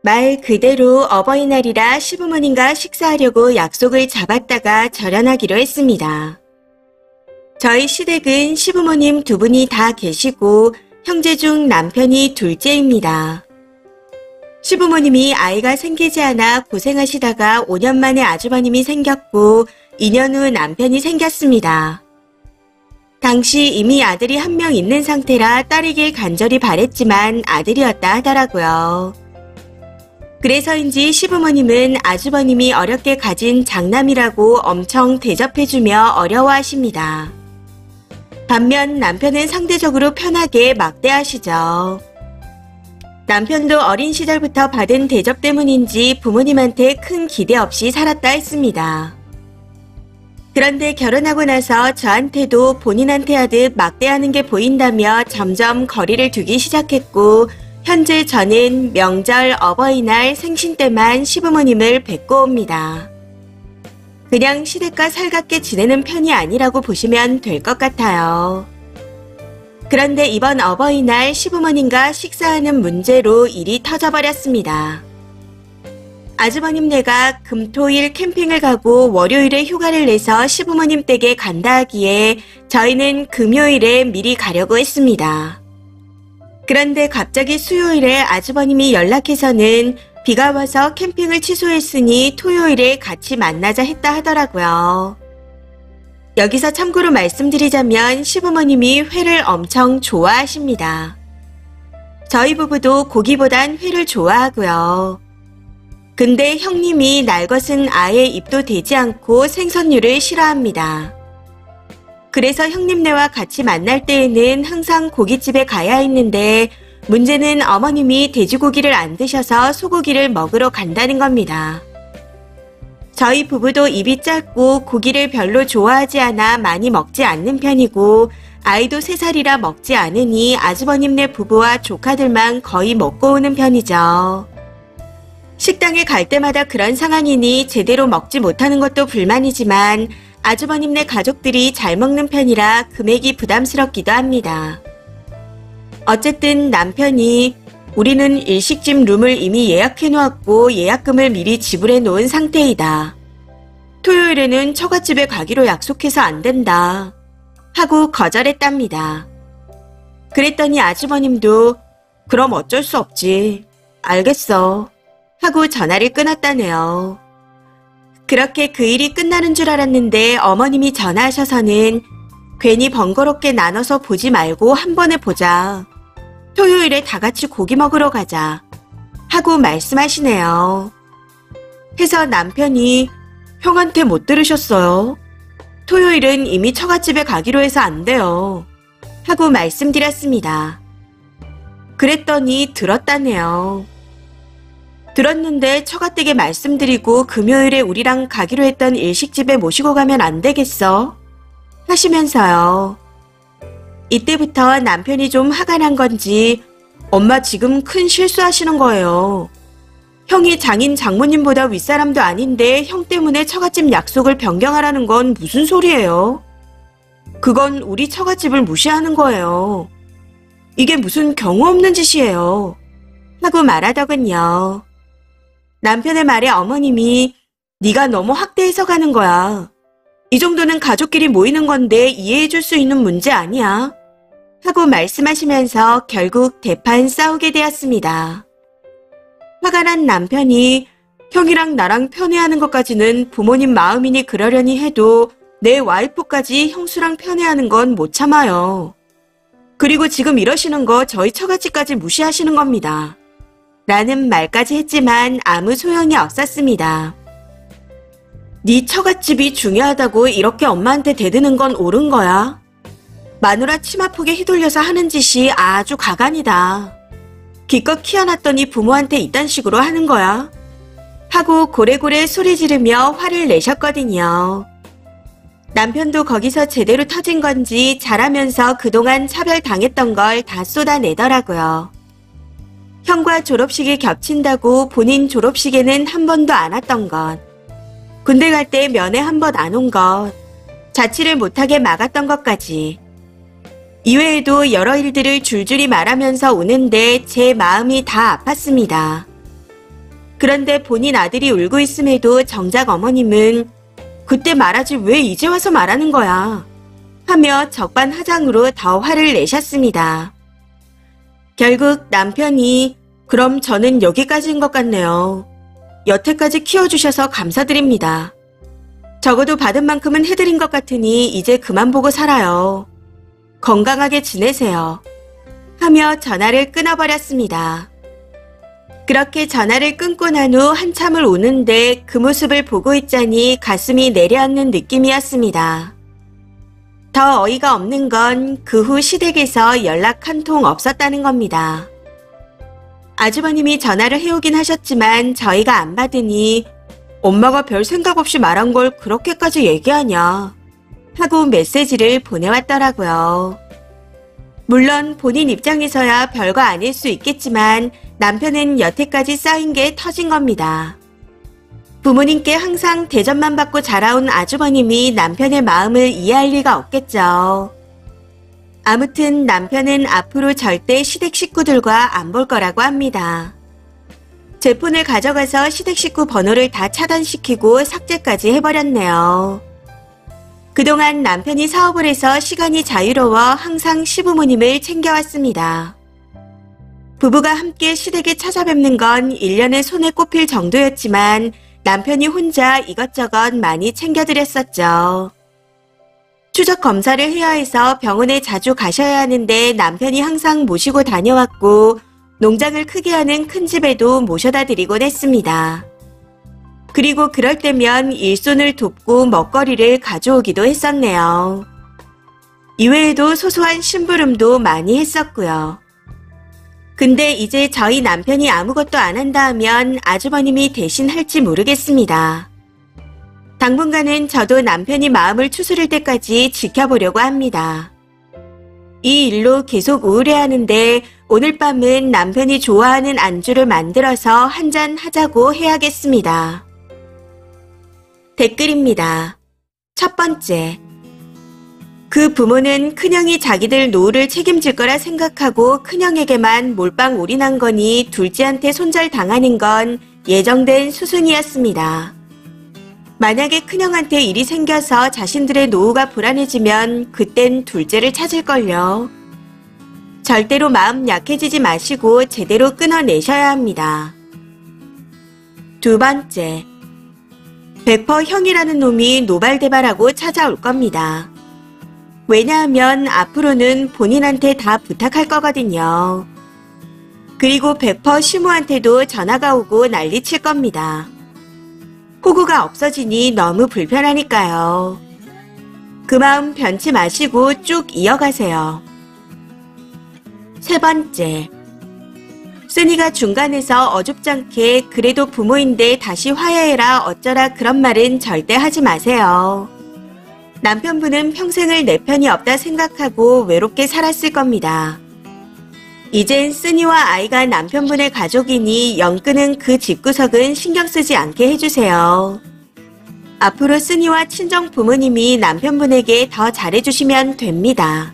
말 그대로 어버이날이라 시부모님과 식사하려고 약속을 잡았다가 절연하기로 했습니다. 저희 시댁은 시부모님 두 분이 다 계시고 형제 중 남편이 둘째입니다. 시부모님이 아이가 생기지 않아 고생하시다가 5년 만에 아주버님이 생겼고 2년 후 남편이 생겼습니다. 당시 이미 아들이 한 명 있는 상태라 딸이길 간절히 바랬지만 아들이었다 하더라고요. 그래서인지 시부모님은 아주버님이 어렵게 가진 장남이라고 엄청 대접해주며 어려워하십니다. 반면 남편은 상대적으로 편하게 막대하시죠. 남편도 어린 시절부터 받은 대접 때문인지 부모님한테 큰 기대 없이 살았다 했습니다. 그런데 결혼하고 나서 저한테도 본인한테 하듯 막대하는 게 보인다며 점점 거리를 두기 시작했고 현재 저는 명절, 어버이날, 생신 때만 시부모님을 뵙고 옵니다. 그냥 시댁과 살갑게 지내는 편이 아니라고 보시면 될 것 같아요. 그런데 이번 어버이날 시부모님과 식사하는 문제로 일이 터져버렸습니다. 아주버님네가 금, 토, 일 캠핑을 가고 월요일에 휴가를 내서 시부모님 댁에 간다 하기에 저희는 금요일에 미리 가려고 했습니다. 그런데 갑자기 수요일에 아주버님이 연락해서는 비가 와서 캠핑을 취소했으니 토요일에 같이 만나자 했다 하더라고요. 여기서 참고로 말씀드리자면 시부모님이 회를 엄청 좋아하십니다. 저희 부부도 고기보단 회를 좋아하고요. 근데 형님이 날것은 아예 입도 대지 않고 생선류를 싫어합니다. 그래서 형님네와 같이 만날 때에는 항상 고깃집에 가야 했는데 문제는 어머님이 돼지고기를 안 드셔서 소고기를 먹으러 간다는 겁니다. 저희 부부도 입이 짧고 고기를 별로 좋아하지 않아 많이 먹지 않는 편이고 아이도 3살이라 먹지 않으니 아주버님네 부부와 조카들만 거의 먹고 오는 편이죠. 식당에 갈 때마다 그런 상황이니 제대로 먹지 못하는 것도 불만이지만 아주버님네 가족들이 잘 먹는 편이라 금액이 부담스럽기도 합니다. 어쨌든 남편이 우리는 일식집 룸을 이미 예약해 놓았고 예약금을 미리 지불해 놓은 상태이다. 토요일에는 처갓집에 가기로 약속해서 안 된다. 하고 거절했답니다. 그랬더니 아주버님도 그럼 어쩔 수 없지. 알겠어. 하고 전화를 끊었다네요. 그렇게 그 일이 끝나는 줄 알았는데 어머님이 전화하셔서는 괜히 번거롭게 나눠서 보지 말고 한 번에 보자. 토요일에 다 같이 고기 먹으러 가자. 하고 말씀하시네요. 해서 남편이 형한테 못 들으셨어요? 토요일은 이미 처갓집에 가기로 해서 안 돼요. 하고 말씀드렸습니다. 그랬더니 들었다네요. 들었는데 처갓댁에 말씀드리고 금요일에 우리랑 가기로 했던 일식집에 모시고 가면 안 되겠어? 하시면서요. 이때부터 남편이 좀 화가 난 건지 엄마 지금 큰 실수하시는 거예요. 형이 장인 장모님보다 윗사람도 아닌데 형 때문에 처갓집 약속을 변경하라는 건 무슨 소리예요? 그건 우리 처갓집을 무시하는 거예요. 이게 무슨 경우 없는 짓이에요. 하고 말하더군요. 남편의 말에 어머님이 네가 너무 확대해서 가는 거야. 이 정도는 가족끼리 모이는 건데 이해해줄 수 있는 문제 아니야. 하고 말씀하시면서 결국 대판 싸우게 되었습니다. 화가 난 남편이 형이랑 나랑 편애하는 것까지는 부모님 마음이니 그러려니 해도 내 와이프까지 형수랑 편애하는 건 못 참아요. 그리고 지금 이러시는 거 저희 처갓집까지 무시하시는 겁니다. 라는 말까지 했지만 아무 소용이 없었습니다. 네 처갓집이 중요하다고 이렇게 엄마한테 대드는 건 옳은 거야? 마누라 치마폭에 휘둘려서 하는 짓이 아주 가관이다. 기껏 키워놨더니 부모한테 이딴 식으로 하는 거야? 하고 고래고래 소리 지르며 화를 내셨거든요. 남편도 거기서 제대로 터진 건지 잘하면서 그동안 차별당했던 걸 다 쏟아내더라고요. 형과 졸업식이 겹친다고 본인 졸업식에는 한 번도 안 왔던 것, 군대 갈 때 면회 한 번 안 온 것, 자취를 못하게 막았던 것까지 이외에도 여러 일들을 줄줄이 말하면서 우는데 제 마음이 다 아팠습니다. 그런데 본인 아들이 울고 있음에도 정작 어머님은 그때 말하지 왜 이제 와서 말하는 거야 하며 적반하장으로 더 화를 내셨습니다. 결국 남편이 그럼 저는 여기까지인 것 같네요. 여태까지 키워주셔서 감사드립니다. 적어도 받은 만큼은 해드린 것 같으니 이제 그만 보고 살아요. 건강하게 지내세요. 하며 전화를 끊어버렸습니다. 그렇게 전화를 끊고 난 후 한참을 우는데 그 모습을 보고 있자니 가슴이 내려앉는 느낌이었습니다. 더 어이가 없는 건 그 후 시댁에서 연락 한 통 없었다는 겁니다. 아주버님이 전화를 해오긴 하셨지만 저희가 안 받으니 엄마가 별 생각 없이 말한 걸 그렇게까지 얘기하냐 하고 메시지를 보내왔더라고요. 물론 본인 입장에서야 별거 아닐 수 있겠지만 남편은 여태까지 쌓인 게 터진 겁니다. 부모님께 항상 대접만 받고 자라온 아주버님이 남편의 마음을 이해할 리가 없겠죠. 아무튼 남편은 앞으로 절대 시댁 식구들과 안 볼 거라고 합니다. 제 폰을 가져가서 시댁 식구 번호를 다 차단시키고 삭제까지 해버렸네요. 그동안 남편이 사업을 해서 시간이 자유로워 항상 시부모님을 챙겨왔습니다. 부부가 함께 시댁에 찾아뵙는 건 1년에 손에 꼽힐 정도였지만 남편이 혼자 이것저것 많이 챙겨드렸었죠. 추적 검사를 해야 해서 병원에 자주 가셔야 하는데 남편이 항상 모시고 다녀왔고 농장을 크게 하는 큰 집에도 모셔다 드리곤 했습니다. 그리고 그럴 때면 일손을 돕고 먹거리를 가져오기도 했었네요. 이외에도 소소한 심부름도 많이 했었고요. 근데 이제 저희 남편이 아무것도 안 한다 하면 아주버님이 대신 할지 모르겠습니다. 당분간은 저도 남편이 마음을 추스릴 때까지 지켜보려고 합니다. 이 일로 계속 우울해하는데 오늘 밤은 남편이 좋아하는 안주를 만들어서 한잔 하자고 해야겠습니다. 댓글입니다. 첫 번째. 그 부모는 큰형이 자기들 노후를 책임질 거라 생각하고 큰형에게만 몰빵 올인한 거니 둘째한테 손절당하는 건 예정된 수순이었습니다. 만약에 큰형한테 일이 생겨서 자신들의 노후가 불안해지면 그땐 둘째를 찾을걸요. 절대로 마음 약해지지 마시고 제대로 끊어내셔야 합니다. 두 번째. 100% 형이라는 놈이 노발대발하고 찾아올 겁니다. 왜냐하면 앞으로는 본인한테 다 부탁할 거거든요. 그리고 100% 시모한테도 전화가 오고 난리칠 겁니다. 호구가 없어지니 너무 불편하니까요. 그 마음 변치 마시고 쭉 이어가세요. 세 번째. 쓰니가 중간에서 어줍잖게 그래도 부모인데 다시 화해해라 어쩌라 그런 말은 절대 하지 마세요. 남편분은 평생을 내 편이 없다 생각하고 외롭게 살았을 겁니다. 이젠 쓰니와 아이가 남편분의 가족이니 영 끄는 그 집구석은 신경 쓰지 않게 해주세요. 앞으로 쓰니와 친정 부모님이 남편분에게 더 잘해주시면 됩니다.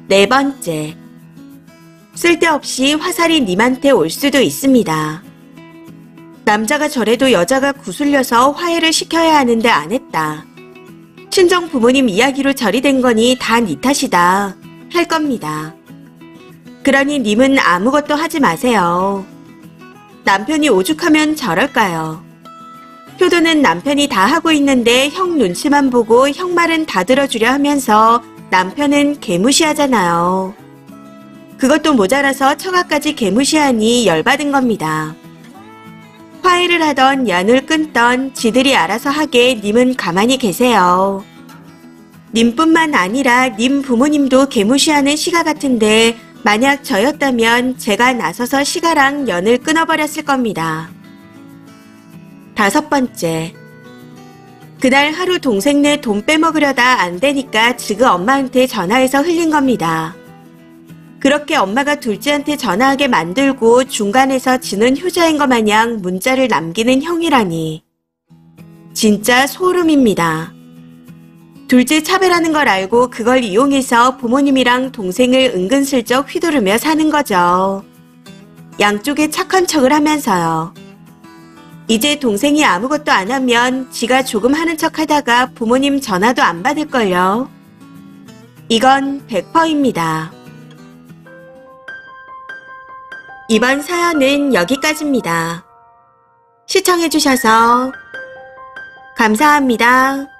네 번째. 쓸데없이 화살이 님한테 올 수도 있습니다. 남자가 저래도 여자가 구슬려서 화해를 시켜야 하는데 안 했다. 친정 부모님 이야기로 절이 된 거니 다 네 탓이다 할 겁니다. 그러니 님은 아무것도 하지 마세요. 남편이 오죽하면 저럴까요? 효도는 남편이 다 하고 있는데 형 눈치만 보고 형 말은 다 들어주려 하면서 남편은 개무시하잖아요. 그것도 모자라서 처가까지 개무시하니 열받은 겁니다. 화해를 하던 연을 끊던 지들이 알아서 하게 님은 가만히 계세요. 님뿐만 아니라 님 부모님도 개무시하는 시가 같은데 만약 저였다면 제가 나서서 시가랑 연을 끊어버렸을 겁니다. 다섯 번째. 그날 하루 동생네 돈 빼먹으려다 안 되니까 지그 엄마한테 전화해서 흘린 겁니다. 그렇게 엄마가 둘째한테 전화하게 만들고 중간에서 지는 효자인 것 마냥 문자를 남기는 형이라니. 진짜 소름입니다. 둘째 차별하는 걸 알고 그걸 이용해서 부모님이랑 동생을 은근슬쩍 휘두르며 사는 거죠. 양쪽에 착한 척을 하면서요. 이제 동생이 아무것도 안 하면 지가 조금 하는 척 하다가 부모님 전화도 안 받을걸요. 이건 100%입니다. 이번 사연은 여기까지입니다. 시청해주셔서 감사합니다.